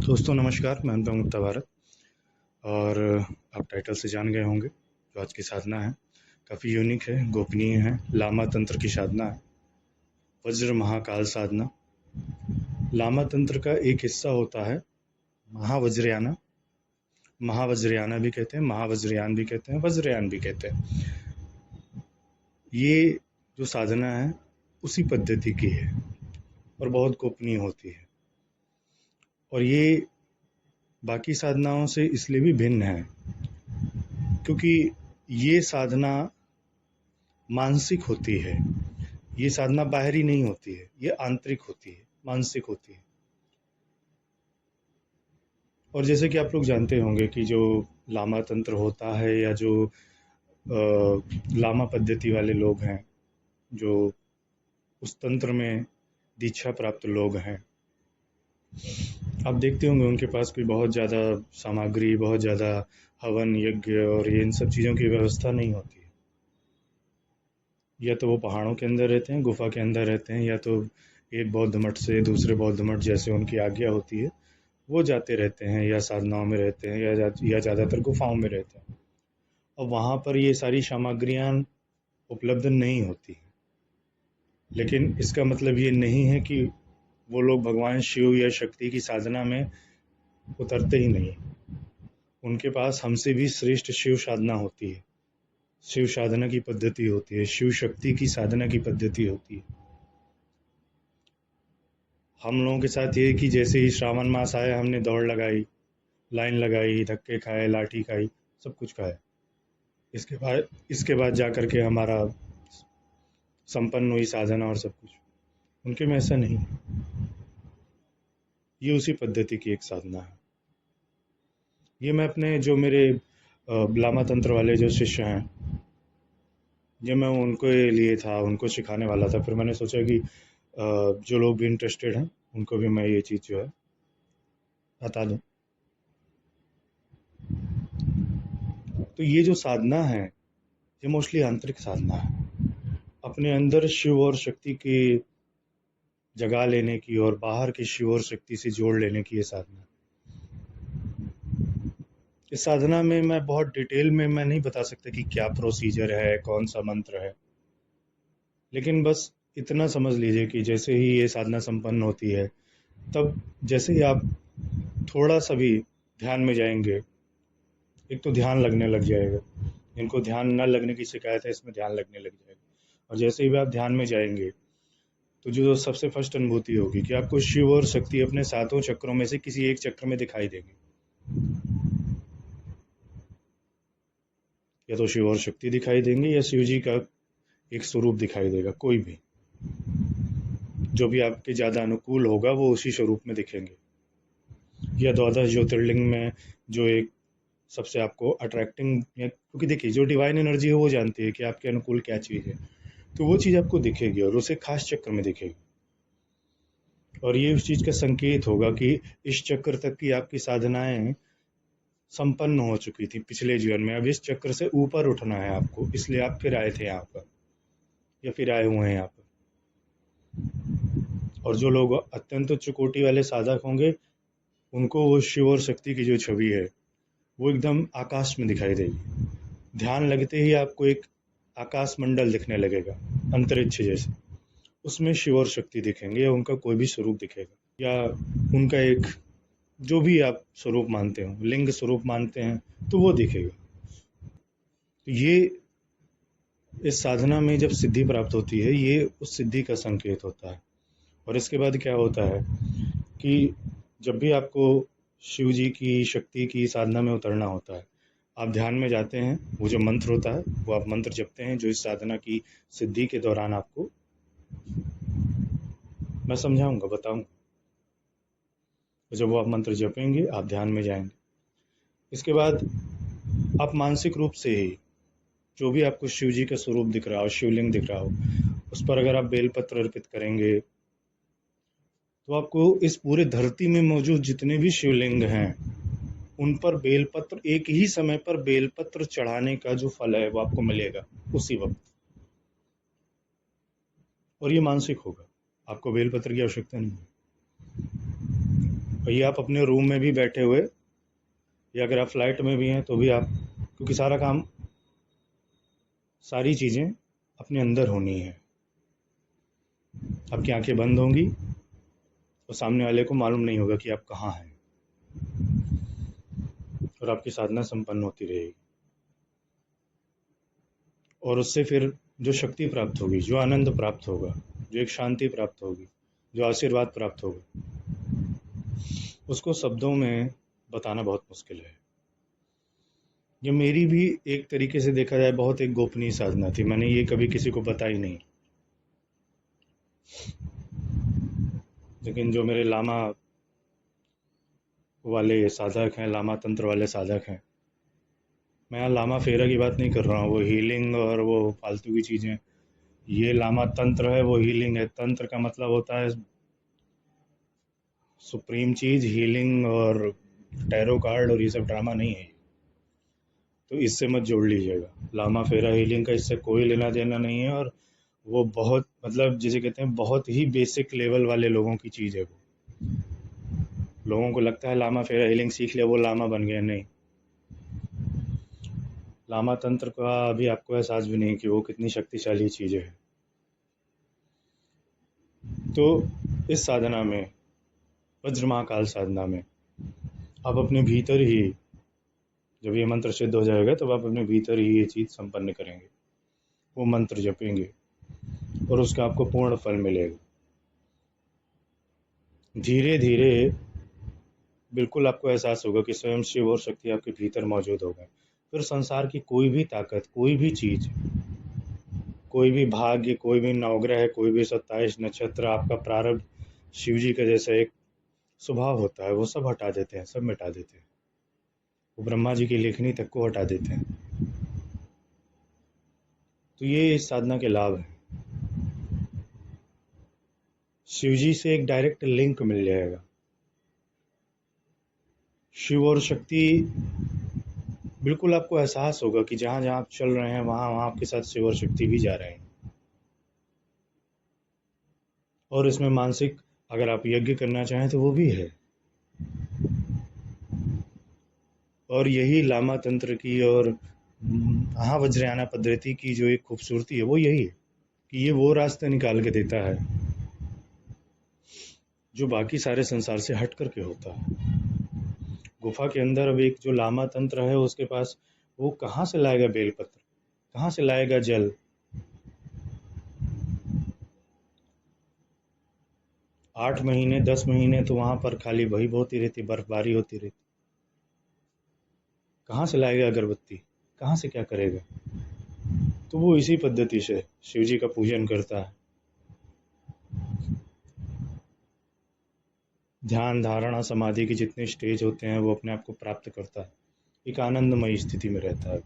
दोस्तों नमस्कार, मैं अनुपम गुप्ता भारत। और आप टाइटल से जान गए होंगे जो आज की साधना है काफ़ी यूनिक है, गोपनीय है, लामा तंत्र की साधना है, वज्र महाकाल साधना। लामा तंत्र का एक हिस्सा होता है महावज्रयाना। महावज्रयाना भी कहते हैं, महावज्रयान भी कहते हैं, वज्रयान भी कहते हैं। ये जो साधना है उसी पद्धति की है और बहुत गोपनीय होती है। और ये बाकी साधनाओं से इसलिए भी भिन्न है क्योंकि ये साधना मानसिक होती है। ये साधना बाहरी नहीं होती है, ये आंतरिक होती है, मानसिक होती है। और जैसे कि आप लोग जानते होंगे कि जो लामा तंत्र होता है या जो लामा पद्धति वाले लोग हैं, जो उस तंत्र में दीक्षा प्राप्त लोग हैं, आप देखते होंगे उनके पास कोई बहुत ज़्यादा सामग्री, बहुत ज़्यादा हवन यज्ञ और ये इन सब चीज़ों की व्यवस्था नहीं होती है। या तो वो पहाड़ों के अंदर रहते हैं, गुफा के अंदर रहते हैं, या तो एक बौद्ध मठ से दूसरे बौद्ध मठ जैसे उनकी आज्ञा होती है वो जाते रहते हैं, या साधनाओं में रहते हैं, या ज़्यादातर गुफाओं में रहते हैं। और वहाँ पर ये सारी सामग्रियाँ उपलब्ध नहीं होती। लेकिन इसका मतलब ये नहीं है कि वो लोग भगवान शिव या शक्ति की साधना में उतरते ही नहीं। उनके पास हमसे भी श्रेष्ठ शिव साधना होती है, शिव साधना की पद्धति होती है, शिव शक्ति की साधना की पद्धति होती है। हम लोगों के साथ ये कि जैसे ही श्रावण मास आया हमने दौड़ लगाई, लाइन लगाई, धक्के खाए, लाठी खाई, सब कुछ खाए। इसके बाद जा कर के हमारा संपन्न हुई साधना और सब कुछ। उनके में ऐसा नहीं। ये उसी पद्धति की एक साधना है। ये मैं अपने जो मेरे लामा तंत्र वाले जो शिष्य हैं, जब मैं उनको लिए था, उनको सिखाने वाला था, फिर मैंने सोचा कि जो लोग भी इंटरेस्टेड हैं उनको भी मैं ये चीज़ जो है बता दूं। तो ये जो साधना है ये मोस्टली आंतरिक साधना है, अपने अंदर शिव और शक्ति की जगा लेने की और बाहर की शिव और शक्ति से जोड़ लेने की ये साधना। इस साधना में मैं बहुत डिटेल में मैं नहीं बता सकता कि क्या प्रोसीजर है, कौन सा मंत्र है, लेकिन बस इतना समझ लीजिए कि जैसे ही ये साधना संपन्न होती है, तब जैसे ही आप थोड़ा सा भी ध्यान में जाएंगे, एक तो ध्यान लगने लग जाएगा। जिनको ध्यान न लगने की शिकायत है, इसमें ध्यान लगने लग जाएगा। और जैसे ही भी आप ध्यान में जाएंगे तो जो सबसे फर्स्ट अनुभूति होगी कि आपको शिव और शक्ति अपने सातों चक्रों में से किसी एक चक्र में दिखाई देंगे। या तो शिव और शक्ति दिखाई देंगे या शिव जी का एक स्वरूप दिखाई देगा, कोई भी जो भी आपके ज़्यादा अनुकूल होगा वो उसी स्वरूप में दिखेंगे। या द्वादश ज्योतिर्लिंग में जो एक सबसे आपको अट्रैक्टिंग, क्योंकि देखिए जो डिवाइन एनर्जी है वो जानती है कि आपके अनुकूल क्या चीज़ है, तो वो चीज़ आपको दिखेगी और उसे खास चक्र में दिखेगी। और ये उस चीज़ का संकेत होगा कि इस चक्र तक की आपकी साधनाएं संपन्न हो चुकी थी पिछले जीवन में, अब इस चक्र से ऊपर उठना है आपको, इसलिए आप फिर आए थे यहाँ पर या फिर आए हुए हैं यहाँ पर। और जो लोग अत्यंत उच्च कोटि वाले साधक होंगे उनको वो शिव और शक्ति की जो छवि है वो एकदम आकाश में दिखाई देगी। ध्यान लगते ही आपको एक आकाश मंडल दिखने लगेगा, अंतरिक्ष जैसे, उसमें शिव और शक्ति दिखेंगे या उनका कोई भी स्वरूप दिखेगा, या उनका एक जो भी आप स्वरूप मानते हो, लिंग स्वरूप मानते हैं, तो वो दिखेगा। तो ये इस साधना में जब सिद्धि प्राप्त होती है, ये उस सिद्धि का संकेत होता है। और इसके बाद क्या होता है कि जब भी आपको शिव जी की शक्ति की साधना में उतरना होता है, आप ध्यान में जाते हैं, वो जो मंत्र होता है वो आप मंत्र जपते हैं जो इस साधना की सिद्धि के दौरान आपको मैं समझाऊंगा, बताऊंगा। तो जब वो आप मंत्र जपेंगे, आप ध्यान में जाएंगे, इसके बाद आप मानसिक रूप से ही जो भी आपको शिव जी का स्वरूप दिख रहा हो, शिवलिंग दिख रहा हो, उस पर अगर आप बेलपत्र अर्पित करेंगे तो आपको इस पूरे धरती में मौजूद जितने भी शिवलिंग हैं उन पर बेलपत्र, एक ही समय पर बेलपत्र चढ़ाने का जो फल है वो आपको मिलेगा उसी वक्त। और ये मानसिक होगा, आपको बेलपत्र की आवश्यकता नहीं है। और ये आप अपने रूम में भी बैठे हुए, या अगर आप फ्लाइट में भी हैं तो भी आप, क्योंकि सारा काम, सारी चीज़ें अपने अंदर होनी है। आपकी आंखें बंद होंगी और सामने वाले को मालूम नहीं होगा कि आप कहाँ हैं, और आपकी साधना संपन्न होती रहेगी। और उससे फिर जो शक्ति प्राप्त होगी, जो आनंद प्राप्त होगा, जो एक शांति प्राप्त होगी, जो आशीर्वाद प्राप्त होगा, उसको शब्दों में बताना बहुत मुश्किल है। ये मेरी भी एक तरीके से देखा जाए बहुत एक गोपनीय साधना थी। मैंने ये कभी किसी को बताई नहीं, लेकिन जो मेरे लामा वाले साधक हैं, लामा तंत्र वाले साधक हैं, मैं यहाँ लामा फेरा की बात नहीं कर रहा हूँ, वो हीलिंग और वो फालतू की चीज़ें। ये लामा तंत्र है, वो हीलिंग है। तंत्र का मतलब होता है सुप्रीम चीज़, हीलिंग और टैरो कार्ड और ये सब ड्रामा नहीं है, तो इससे मत जोड़ लीजिएगा। लामा फेरा हीलिंग का इससे कोई लेना देना नहीं है, और वो बहुत, मतलब जिसे कहते हैं बहुत ही बेसिक लेवल वाले लोगों की चीज़ है वो। लोगों को लगता है लामा फेरा हीलिंग सीख लिया वो लामा बन गया, नहीं। लामा तंत्र का अभी आपको एहसास भी नहीं कि वो कितनी शक्तिशाली चीज़ है। तो इस साधना में, वज्र महाकाल साधना में, आप अपने भीतर ही, जब ये मंत्र सिद्ध हो जाएगा तब आप अपने भीतर ही ये चीज़ संपन्न करेंगे, वो मंत्र जपेंगे, और उसका आपको पूर्ण फल मिलेगा। धीरे धीरे बिल्कुल आपको एहसास होगा कि स्वयं शिव और शक्ति आपके भीतर मौजूद हो गए। फिर संसार की कोई भी ताकत, कोई भी चीज़, कोई भी भाग्य, कोई भी नवग्रह, कोई भी 27 नक्षत्र, आपका प्रारब्ध, शिव जी का जैसा एक स्वभाव होता है, वो सब हटा देते हैं, सब मिटा देते हैं। वो ब्रह्मा जी की लेखनी तक को हटा देते हैं। तो ये इस साधना के लाभ हैं। शिव जी से एक डायरेक्ट लिंक मिल जाएगा। शिव और शक्ति, बिल्कुल आपको एहसास होगा कि जहाँ जहाँ आप चल रहे हैं वहाँ वहाँ आपके साथ शिव और शक्ति भी जा रहे हैं। और इसमें मानसिक, अगर आप यज्ञ करना चाहें तो वो भी है। और यही लामा तंत्र की और महावज्रयाना पद्धति की जो एक खूबसूरती है वो यही है कि ये वो रास्ता निकाल के देता है जो बाकी सारे संसार से हट करके होता है। गुफा के अंदर अब एक जो लामा तंत्र है उसके पास, वो कहाँ से लाएगा बेलपत्र, कहाँ से लाएगा जल? 8 महीने 10 महीने तो वहाँ पर खाली वही होती रहती, बर्फबारी होती रहती। कहाँ से लाएगा अगरबत्ती, कहाँ से क्या करेगा? तो वो इसी पद्धति से शिव जी का पूजन करता है, ध्यान धारणा समाधि के जितने स्टेज होते हैं वो अपने आप को प्राप्त करता है, एक आनंदमयी स्थिति में रहता है,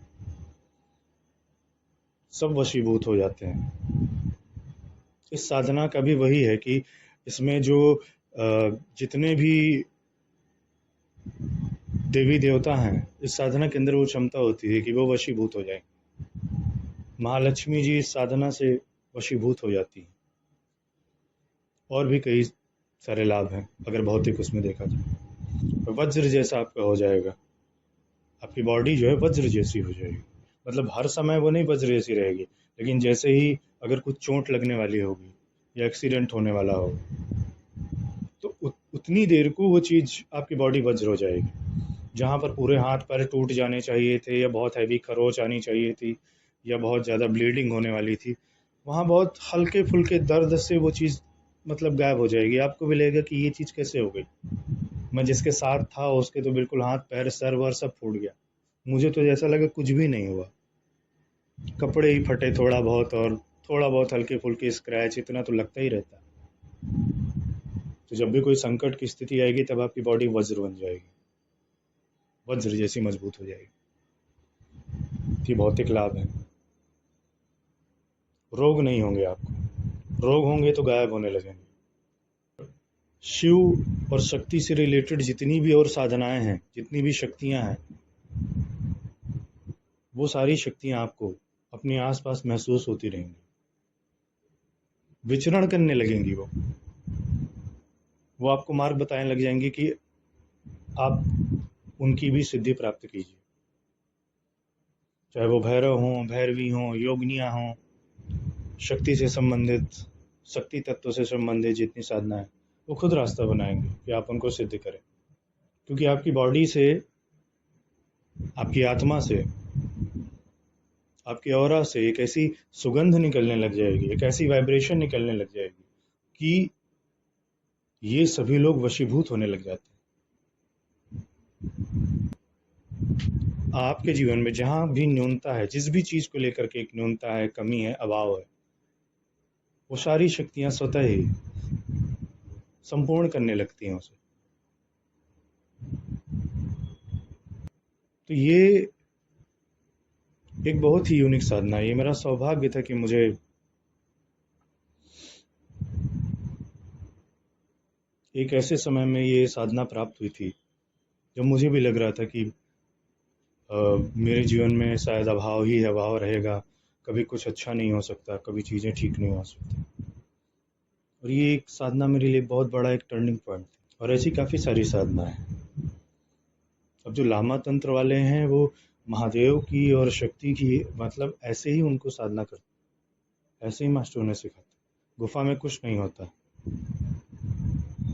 सब वशीभूत हो जाते हैं। इस साधना का भी वही है कि इसमें जो जितने भी देवी देवता हैं, इस साधना के अंदर वो क्षमता होती है कि वो वशीभूत हो जाए। महालक्ष्मी जी इस साधना से वशीभूत हो जाती हैं। और भी कई सारे लाभ हैं अगर भौतिक उसमें देखा जाए। वज्र जैसा आपका हो जाएगा, आपकी बॉडी जो है वज्र जैसी हो जाएगी। मतलब हर समय वो नहीं वज्र जैसी रहेगी, लेकिन जैसे ही अगर कुछ चोट लगने वाली होगी या एक्सीडेंट होने वाला हो तो उतनी देर को वो चीज़ आपकी बॉडी वज्र हो जाएगी। जहाँ पर पूरे हाथ पैर टूट जाने चाहिए थे, या बहुत हैवी खरोच आनी चाहिए थी, या बहुत ज़्यादा ब्लीडिंग होने वाली थी, वहाँ बहुत हल्के फुल्के दर्द से वो चीज़ मतलब गायब हो जाएगी। आपको भी लगेगा कि ये चीज़ कैसे हो गई। मैं जिसके साथ था उसके तो बिल्कुल हाथ पैर सर वर सब फूट गया, मुझे तो जैसा लगा कुछ भी नहीं हुआ, कपड़े ही फटे थोड़ा बहुत, और थोड़ा बहुत हल्के फुल्के स्क्रैच, इतना तो लगता ही रहता है। तो जब भी कोई संकट की स्थिति आएगी तब आपकी बॉडी वज्र बन जाएगी, वज्र जैसी मजबूत हो जाएगी। ये भौतिक लाभ है। रोग नहीं होंगे आपको, रोग होंगे तो गायब होने लगेंगे। शिव और शक्ति से रिलेटेड जितनी भी और साधनाएं हैं, जितनी भी शक्तियां हैं, वो सारी शक्तियां आपको अपने आसपास महसूस होती रहेंगी, विचरण करने लगेंगी। वो आपको मार्ग बताने लग जाएंगी कि आप उनकी भी सिद्धि प्राप्त कीजिए, चाहे वो भैरव हों, भैरवी हों, योगिनियाँ हों, शक्ति से संबंधित, शक्ति तत्व से संबंधित जितनी साधना है, वो खुद रास्ता बनाएंगे कि आप उनको सिद्ध करें। क्योंकि आपकी बॉडी से, आपकी आत्मा से, आपके ऑरा से एक ऐसी सुगंध निकलने लग जाएगी, एक ऐसी वाइब्रेशन निकलने लग जाएगी कि ये सभी लोग वशीभूत होने लग जाते हैं। आपके जीवन में जहाँ भी न्यूनता है, जिस भी चीज़ को लेकर के एक न्यूनता है, कमी है, अभाव है, वो सारी शक्तियाँ स्वतः ही संपूर्ण करने लगती हैं उसे। तो ये एक बहुत ही यूनिक साधना है। ये मेरा सौभाग्य था कि मुझे एक ऐसे समय में ये साधना प्राप्त हुई थी जब मुझे भी लग रहा था कि मेरे जीवन में शायद अभाव ही अभाव रहेगा, कभी कुछ अच्छा नहीं हो सकता, कभी चीज़ें ठीक नहीं हो सकती। और ये एक साधना मेरे लिए बहुत बड़ा एक टर्निंग पॉइंट थी। और ऐसी काफ़ी सारी साधना है। अब जो लामा तंत्र वाले हैं वो महादेव की और शक्ति की, मतलब ऐसे ही उनको साधना करते, ऐसे ही मास्टरों ने सिखाते। गुफा में कुछ नहीं होता,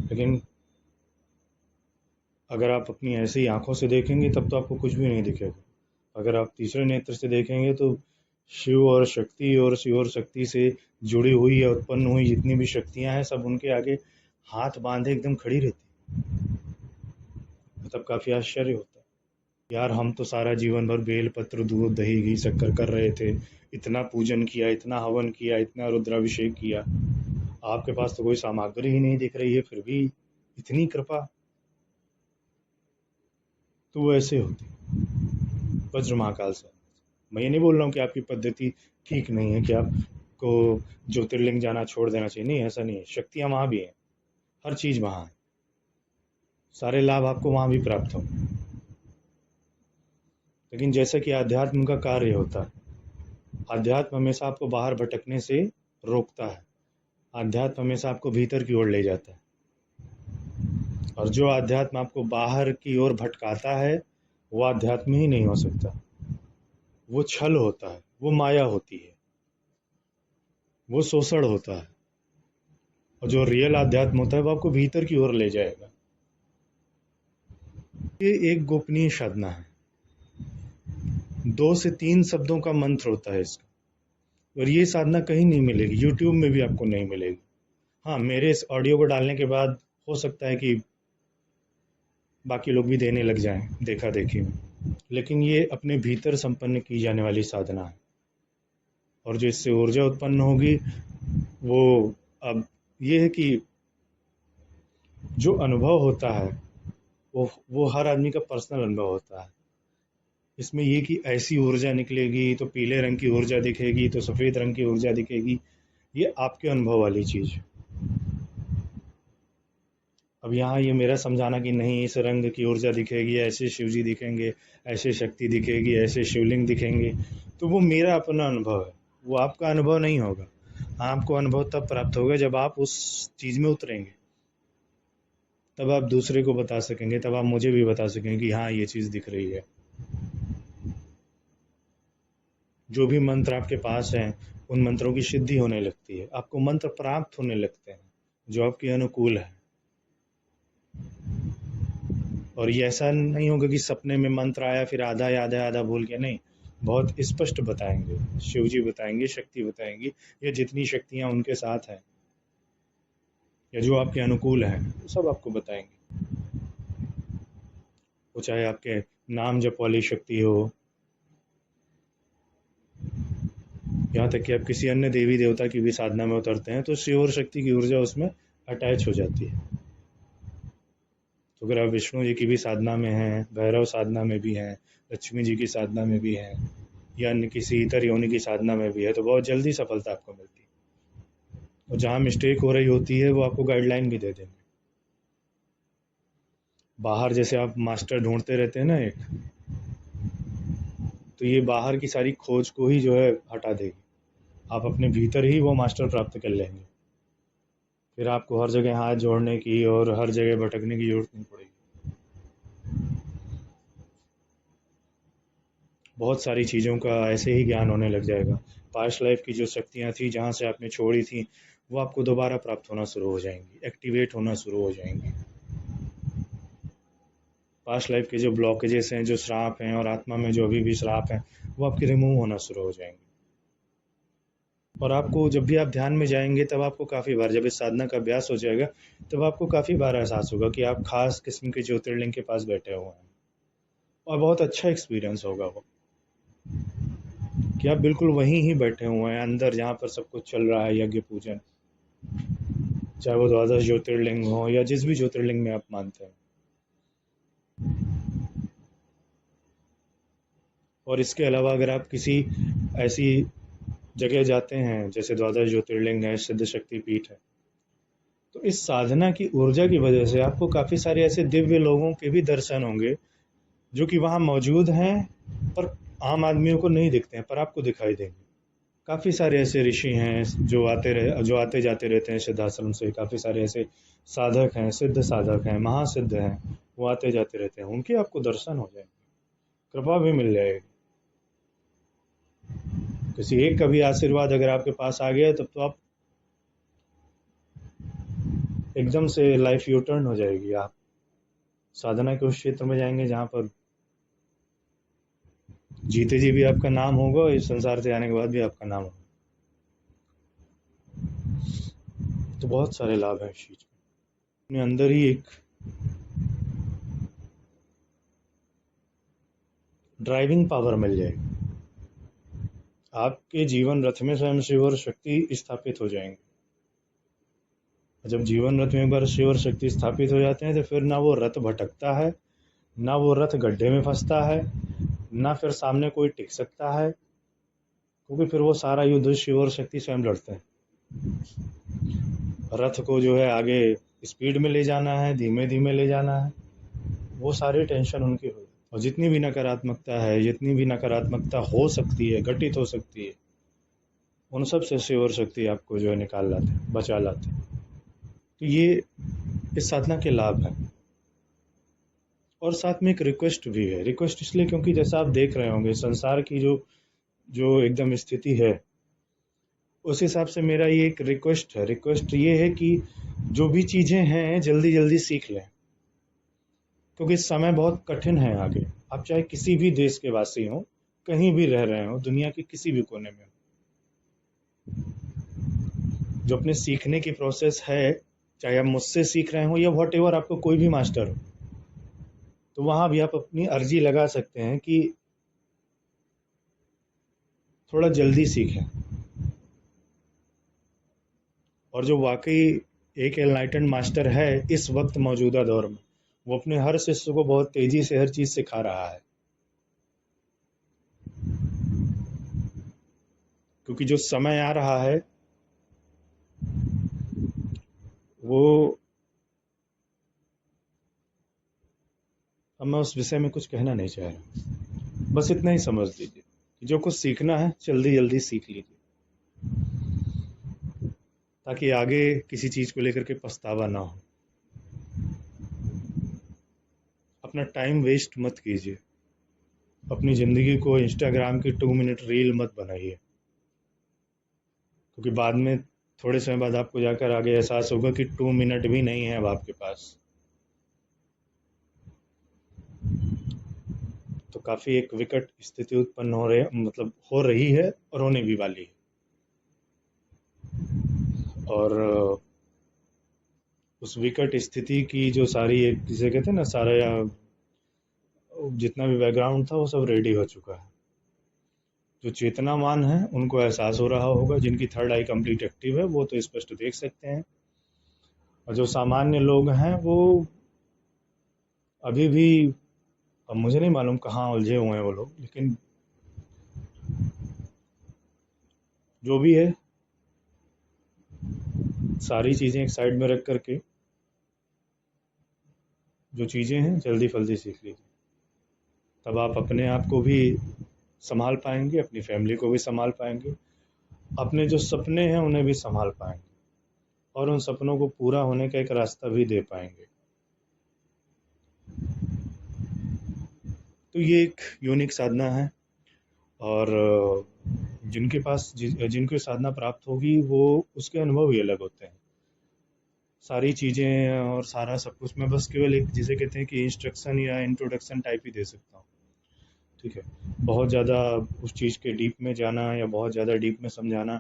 लेकिन अगर आप अपनी ऐसी ही आंखों से देखेंगे तब तो आपको कुछ भी नहीं दिखेगा। अगर आप तीसरे नेत्र से देखेंगे तो शिव और शक्ति और शिव और शक्ति से जुड़ी हुई या उत्पन्न हुई जितनी भी शक्तियां हैं, सब उनके आगे हाथ बांधे एकदम खड़ी रहती। मतलब काफ़ी आश्चर्य होता है, यार हम तो सारा जीवन भर बेल पत्र, दूध, दही, घी, शक्कर कर रहे थे, इतना पूजन किया, इतना हवन किया, इतना रुद्राभिषेक किया, आपके पास तो कोई सामग्री ही नहीं दिख रही है, फिर भी इतनी कृपा। तो वो ऐसे होती वज्र महाकाल से। मैं ये नहीं बोल रहा हूँ कि आपकी पद्धति ठीक नहीं है, कि आपको ज्योतिर्लिंग जाना छोड़ देना चाहिए, नहीं, ऐसा नहीं है। शक्तियाँ वहाँ भी हैं, हर चीज़ वहाँ है, सारे लाभ आपको वहाँ भी प्राप्त हों। लेकिन जैसा कि आध्यात्म का कार्य होता है, आध्यात्म हमेशा आपको बाहर भटकने से रोकता है, आध्यात्म हमेशा आपको भीतर की ओर ले जाता है। और जो आध्यात्म आपको बाहर की ओर भटकाता है वो आध्यात्म ही नहीं हो सकता, वो छल होता है, वो माया होती है, वो शोषण होता है। और जो रियल आध्यात्म होता है वो आपको भीतर की ओर ले जाएगा। ये एक गोपनीय साधना है, 2 से 3 शब्दों का मंत्र होता है इसका। और ये साधना कहीं नहीं मिलेगी, यूट्यूब में भी आपको नहीं मिलेगी। हाँ, मेरे इस ऑडियो को डालने के बाद हो सकता है कि बाकी लोग भी देने लग जाएं देखा देखी में, लेकिन ये अपने भीतर संपन्न की जाने वाली साधना है। और जो इससे ऊर्जा उत्पन्न होगी वो, अब ये है कि जो अनुभव होता है वो हर आदमी का पर्सनल अनुभव होता है। इसमें ये कि ऐसी ऊर्जा निकलेगी तो पीले रंग की ऊर्जा दिखेगी, तो सफ़ेद रंग की ऊर्जा दिखेगी, ये आपके अनुभव वाली चीज़। अब यहाँ ये मेरा समझाना कि नहीं इस रंग की ऊर्जा दिखेगी, ऐसे शिवजी दिखेंगे, ऐसे शक्ति दिखेगी, ऐसे शिवलिंग दिखेंगे, तो वो मेरा अपना अनुभव है, वो आपका अनुभव नहीं होगा। आपको अनुभव तब प्राप्त होगा जब आप उस चीज़ में उतरेंगे, तब आप दूसरे को बता सकेंगे, तब आप मुझे भी बता सकेंगे कि हाँ ये चीज़ दिख रही है। जो भी मंत्र आपके पास हैं उन मंत्रों की सिद्धि होने लगती है, आपको मंत्र प्राप्त होने लगते हैं जो आपके अनुकूल है। और ये ऐसा नहीं होगा कि सपने में मंत्र आया फिर आधा याद है आधा भूल गया, नहीं, बहुत स्पष्ट बताएंगे, शिव जी बताएंगे, शक्ति बताएंगी, या जितनी शक्तियाँ उनके साथ हैं या जो आपके अनुकूल हैं वो सब आपको बताएंगे। वो चाहे आपके नाम जप वाली शक्ति हो, यहाँ तक कि आप किसी अन्य देवी देवता की भी साधना में उतरते हैं तो शिव और शक्ति की ऊर्जा उसमें अटैच हो जाती है। तो अगर आप विष्णु जी की भी साधना में हैं, भैरव साधना में भी हैं, लक्ष्मी जी की साधना में भी हैं, या अन्य किसी इतर योनि की साधना में भी है, तो बहुत जल्दी सफलता आपको मिलती है। और जहाँ मिस्टेक हो रही होती है वो आपको गाइडलाइन भी दे देंगे। बाहर जैसे आप मास्टर ढूंढते रहते हैं ना एक, तो ये बाहर की सारी खोज को ही जो है हटा देगी, आप अपने भीतर ही वो मास्टर प्राप्त कर लेंगे। फिर आपको हर जगह हाथ जोड़ने की और हर जगह भटकने की जरूरत नहीं पड़ेगी। बहुत सारी चीज़ों का ऐसे ही ज्ञान होने लग जाएगा। पास्ट लाइफ की जो शक्तियाँ थी, जहाँ से आपने छोड़ी थी, वो आपको दोबारा प्राप्त होना शुरू हो जाएंगी, एक्टिवेट होना शुरू हो जाएंगी। पास्ट लाइफ के जो ब्लॉकेजेस हैं, जो श्राप हैं, और आत्मा में जो अभी भी श्राप हैं, वो आपके रिमूव होना शुरू हो जाएंगे। और आपको जब भी आप ध्यान में जाएंगे, तब आपको काफ़ी बार, जब इस साधना का अभ्यास हो जाएगा, तब आपको काफ़ी बार एहसास होगा कि आप खास किस्म के ज्योतिर्लिंग के पास बैठे हुए हैं। और बहुत अच्छा एक्सपीरियंस होगा वो, कि आप बिल्कुल वहीं ही बैठे हुए हैं अंदर, जहाँ पर सब कुछ चल रहा है, यज्ञ पूजन, चाहे वो द्वादश ज्योतिर्लिंग हो या जिस भी ज्योतिर्लिंग में आप मानते हैं। और इसके अलावा अगर आप किसी ऐसी जगह जाते हैं जैसे द्वादश ज्योतिर्लिंग है, सिद्ध शक्ति पीठ है, तो इस साधना की ऊर्जा की वजह से आपको काफ़ी सारे ऐसे दिव्य लोगों के भी दर्शन होंगे, जो कि वहाँ मौजूद हैं, पर आम आदमियों को नहीं दिखते हैं, पर आपको दिखाई देंगे। काफ़ी सारे ऐसे ऋषि हैं जो आते जाते रहते हैं सिद्धाश्रम से। काफ़ी सारे ऐसे साधक हैं, सिद्ध साधक हैं, महासिद्ध हैं, वो आते जाते रहते हैं, उनके आपको दर्शन हो जाएंगे, कृपा भी मिल जाएगी। किसी एक का भी आशीर्वाद अगर आपके पास आ गया, तब तो आप एकदम से लाइफ यू टर्न हो जाएगी। आप साधना के उस क्षेत्र में जाएंगे जहाँ पर जीते जी भी आपका नाम होगा, इस संसार से आने के बाद भी आपका नाम होगा। तो बहुत सारे लाभ हैं इस चीज़ के। अपने अंदर ही एक ड्राइविंग पावर मिल जाएगी। आपके जीवन रथ में स्वयं शिव और शक्ति स्थापित हो जाएंगे। जब जीवन रथ में एक बार शिव और शक्ति स्थापित हो जाते हैं, तो फिर ना वो रथ भटकता है, ना वो रथ गड्ढे में फंसता है, ना फिर सामने कोई टिक सकता है, क्योंकि फिर वो सारा युद्ध शिव और शक्ति स्वयं लड़ते हैं। रथ को जो है आगे स्पीड में ले जाना है, धीमे धीमे ले जाना है, वो सारी टेंशन उनकी हुई। और जितनी भी नकारात्मकता है, जितनी भी नकारात्मकता हो सकती है, घटित हो सकती है, उन सब से शिव और शक्ति आपको जो है निकाल लाते हैं, बचा लाते हैं। तो ये इस साधना के लाभ हैं। और साथ में एक रिक्वेस्ट भी है। रिक्वेस्ट इसलिए क्योंकि जैसा आप देख रहे होंगे संसार की जो जो एकदम स्थिति है, उस हिसाब से मेरा ये एक रिक्वेस्ट है। रिक्वेस्ट ये है कि जो भी चीज़ें हैं जल्दी जल्दी सीख लें, क्योंकि समय बहुत कठिन है आगे। आप चाहे किसी भी देश के वासी हों, कहीं भी रह रहे हो, दुनिया के किसी भी कोने में, जो अपने सीखने की प्रोसेस है, चाहे आप मुझसे सीख रहे हो या वॉट एवर आपको कोई भी मास्टर हो, तो वहाँ भी आप अपनी अर्जी लगा सकते हैं कि थोड़ा जल्दी सीखें। और जो वाकई एक एनलाइटेंड मास्टर है इस वक्त मौजूदा दौर में, वो अपने हर शिष्य को बहुत तेजी से हर चीज़ सिखा रहा है, क्योंकि जो समय आ रहा है वो, अब मैं उस विषय में कुछ कहना नहीं चाह रहा, बस इतना ही समझ लीजिए कि जो कुछ सीखना है जल्दी जल्दी सीख लीजिए, ताकि आगे किसी चीज़ को लेकर के पछतावा ना हो। अपना टाइम वेस्ट मत कीजिए। अपनी ज़िंदगी को इंस्टाग्राम की 2 मिनट रील मत बनाइए, क्योंकि बाद में थोड़े समय बाद आपको जाकर आगे एहसास होगा कि 2 मिनट भी नहीं है अब आपके पास। तो काफ़ी एक विकट स्थिति उत्पन्न हो रही है और होने भी वाली है। और उस विकट स्थिति की जो सारी एक जिसे कहते हैं ना, सारा जितना भी बैकग्राउंड था वो सब रेडी हो चुका है। जो चेतनावान है उनको एहसास हो रहा होगा, जिनकी थर्ड आई कंप्लीट एक्टिव है वो तो स्पष्ट देख सकते हैं, और जो सामान्य लोग हैं वो अभी भी, अब मुझे नहीं मालूम कहाँ उलझे हुए हैं वो लोग, लेकिन जो भी है सारी चीज़ें एक साइड में रख करके जो चीज़ें हैं जल्दी फल्दी सीख लीजिए, तब आप अपने आप को भी संभाल पाएंगे, अपनी फैमिली को भी संभाल पाएंगे, अपने जो सपने हैं उन्हें भी संभाल पाएंगे, और उन सपनों को पूरा होने का एक रास्ता भी दे पाएंगे। तो ये एक यूनिक साधना है, और जिनको साधना प्राप्त होगी वो उसके अनुभव ही अलग होते हैं। सारी चीज़ें और सारा सब कुछ मैं बस केवल एक जिसे कहते हैं कि इंस्ट्रक्शन या इंट्रोडक्शन टाइप ही दे सकता हूँ। ठीक है, बहुत ज़्यादा उस चीज़ के डीप में जाना या बहुत ज़्यादा डीप में समझाना,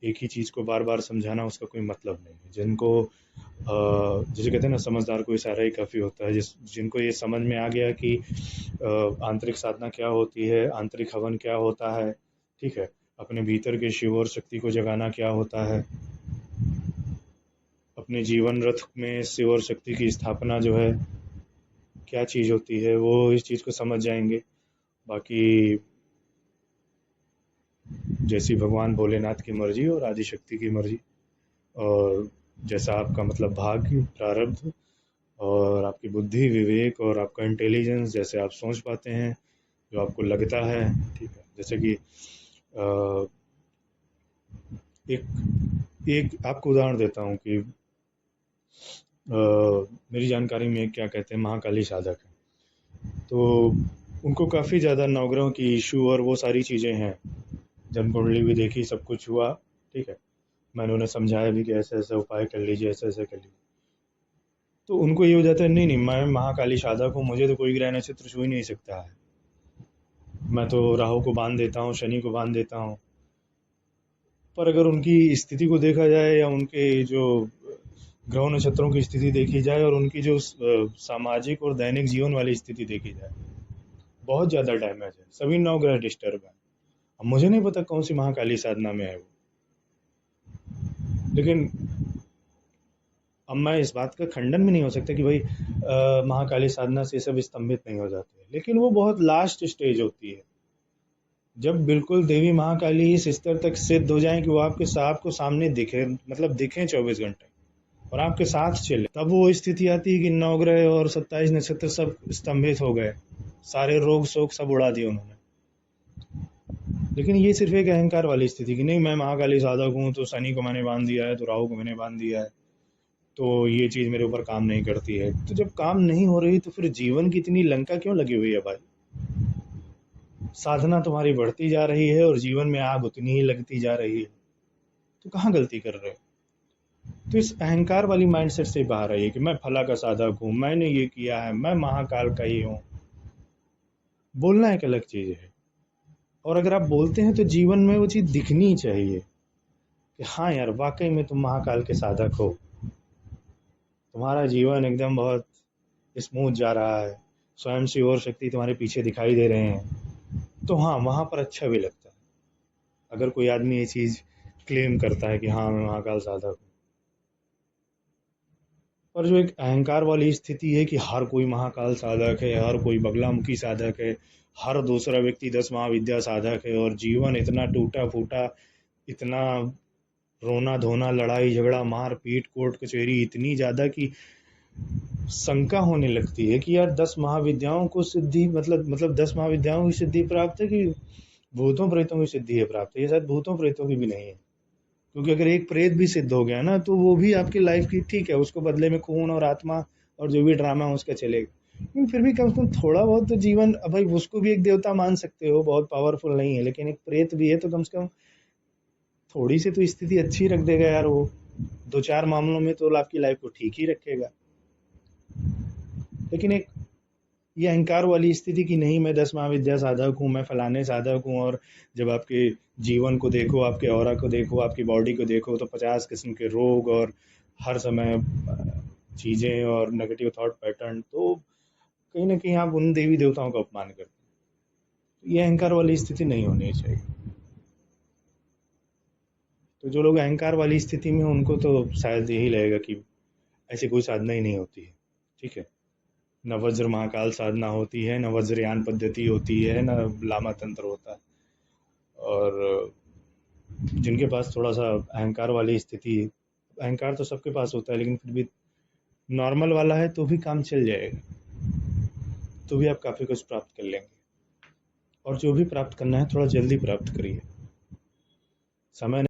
एक ही चीज़ को बार बार समझाना, उसका कोई मतलब नहीं है। जिसे कहते हैं ना, समझदार को इशारा ही काफ़ी होता है। जिनको ये समझ में आ गया कि आंतरिक साधना क्या होती है, आंतरिक हवन क्या होता है, ठीक है, अपने भीतर के शिव और शक्ति को जगाना क्या होता है, अपने जीवन रथ में शिव और शक्ति की स्थापना जो है क्या चीज़ होती है, वो इस चीज़ को समझ जाएंगे। बाकी जैसी भगवान भोलेनाथ की मर्जी और आदि शक्ति की मर्जी, और जैसा आपका मतलब भाग्य, प्रारब्ध और आपकी बुद्धि, विवेक और आपका इंटेलिजेंस, जैसे आप सोच पाते हैं, जो आपको लगता है, ठीक है। जैसे कि अ, एक एक आपको उदाहरण देता हूँ कि मेरी जानकारी में क्या कहते हैं, महाकाली साधक है, तो उनको काफ़ी ज़्यादा नवग्रहों की इशू और वो सारी चीज़ें हैं। जन्म कुंडली भी देखी, सब कुछ हुआ, ठीक है। मैंने उन्हें समझाया भी कि ऐसे ऐसे उपाय कर लीजिए, ऐसे ऐसे कर लीजिए। तो उनको ये हो जाता है, नहीं नहीं, मैं महाकाली साधक हूँ, मुझे तो कोई ग्रह नक्षत्र छू ही नहीं सकता है, मैं तो राहु को बांध देता हूँ, शनि को बांध देता हूँ। पर अगर उनकी स्थिति को देखा जाए या उनके जो ग्रह नक्षत्रों की स्थिति देखी जाए और उनकी जो सामाजिक और दैनिक जीवन वाली स्थिति देखी जाए, बहुत ज़्यादा डैमेज है, सभी 9 ग्रह डिस्टर्ब है। अब मुझे नहीं पता कौन सी महाकाली साधना में है वो, लेकिन अब मैं इस बात का खंडन भी नहीं हो सकता कि भाई महाकाली साधना से सब स्तंभित नहीं हो जाते, लेकिन वो बहुत लास्ट स्टेज होती है, जब बिल्कुल देवी महाकाली इस स्तर तक सिद्ध हो जाए कि वो आपको सामने दिखे, मतलब दिखे 24 घंटे और आपके साथ चले, तब वो स्थिति आती है कि 9 ग्रह और 27 नक्षत्र सब स्तंभित हो गए, सारे रोग शोक सब उड़ा दिए उन्होंने। लेकिन ये सिर्फ एक अहंकार वाली स्थिति कि नहीं, मैं महाकाली साधक हूँ तो शनि को मैंने बांध दिया है, तो राहु को मैंने बांध दिया है, तो ये चीज़ मेरे ऊपर काम नहीं करती है। तो जब काम नहीं हो रही तो फिर जीवन की इतनी लंका क्यों लगी हुई है भाई? साधना तुम्हारी बढ़ती जा रही है और जीवन में आग उतनी ही लगती जा रही है, तो कहाँ गलती कर रहे हो? तो इस अहंकार वाली माइंडसेट से बाहर आइए कि मैं फला का साधक हूँ, मैंने ये किया है, मैं महाकाल का ही हूँ। बोलना एक अलग चीज़ है, और अगर आप बोलते हैं तो जीवन में वो चीज़ दिखनी चाहिए कि हाँ यार, वाकई में तुम महाकाल के साधक हो, तुम्हारा जीवन एकदम बहुत स्मूथ जा रहा है, स्वयं शिव और शक्ति तुम्हारे पीछे दिखाई दे रहे हैं, तो हाँ, वहाँ पर अच्छा भी लगता है अगर कोई आदमी ये चीज़ क्लेम करता है कि हाँ मैं महाकाल साधक हूँ। और जो एक अहंकार वाली स्थिति है कि हर कोई महाकाल साधक है, हर कोई बगलामुखी साधक है, हर दूसरा व्यक्ति 10 महाविद्या साधक है, और जीवन इतना टूटा फूटा, इतना रोना धोना, लड़ाई झगड़ा, मार पीट, कोर्ट कचहरी इतनी ज़्यादा कि शंका होने लगती है कि यार 10 महाविद्याओं को सिद्धि, मतलब 10 महाविद्याओं की सिद्धि प्राप्त है कि भूतों प्रेतों की सिद्धि है प्राप्त है? ये शायद भूतों प्रेतों की भी नहीं है, क्योंकि अगर एक प्रेत भी सिद्ध हो गया ना तो वो भी आपकी लाइफ की, ठीक है, उसको बदले में खून और आत्मा और जो भी ड्रामा है उसका चलेगा, लेकिन फिर भी कम से कम थोड़ा बहुत तो जीवन, अब भाई उसको भी एक देवता मान सकते हो, बहुत पावरफुल नहीं है, लेकिन एक प्रेत भी है तो कम से कम थोड़ी सी तो स्थिति अच्छी रख देगा यार वो, 2-4 मामलों में तो आपकी लाइफ को ठीक ही रखेगा। लेकिन एक ये अहंकार वाली स्थिति कि नहीं, मैं 10 महाविद्या साधक हूँ, मैं फलाने साधक हूँ, और जब आपके जीवन को देखो, आपके ऑरा को देखो, आपकी बॉडी को देखो, तो 50 किस्म के रोग और हर समय चीज़ें और नेगेटिव थॉट पैटर्न, तो कहीं ना कहीं आप उन देवी देवताओं का अपमान करते हैं। तो ये अहंकार वाली स्थिति नहीं होनी चाहिए। तो जो लोग अहंकार वाली स्थिति में, उनको तो शायद यही लगेगा कि ऐसी कोई साधना ही नहीं होती है, ठीक है, न वज्र महाकाल साधना होती है, न वज्रयान पद्धति होती है, न लामा तंत्र होता है। और जिनके पास थोड़ा सा अहंकार वाली स्थिति, अहंकार तो सबके पास होता है, लेकिन फिर भी नॉर्मल वाला है तो भी काम चल जाएगा, तो भी आप काफ़ी कुछ प्राप्त कर लेंगे। और जो भी प्राप्त करना है थोड़ा जल्दी प्राप्त करिए, समय